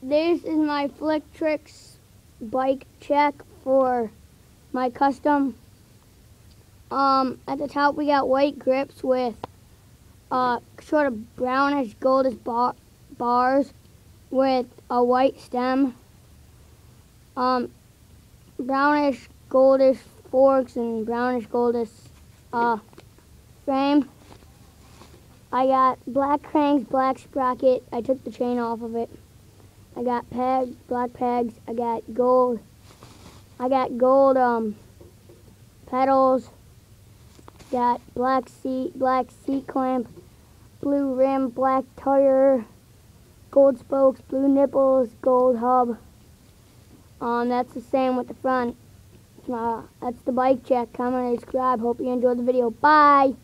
this is my trix bike check for my custom. At the top we got white grips with sort of brownish goldish bars with a white stem. Brownish goldish forks and brownish goldish frame. I got black cranks, black sprocket. I took the chain off of it. I got pegs, black pegs. I got gold pedals. Got black seat clamp, blue rim, black tire, gold spokes, blue nipples, gold hub. That's the same with the front. That's the bike check. Comment and subscribe. Hope you enjoyed the video. Bye.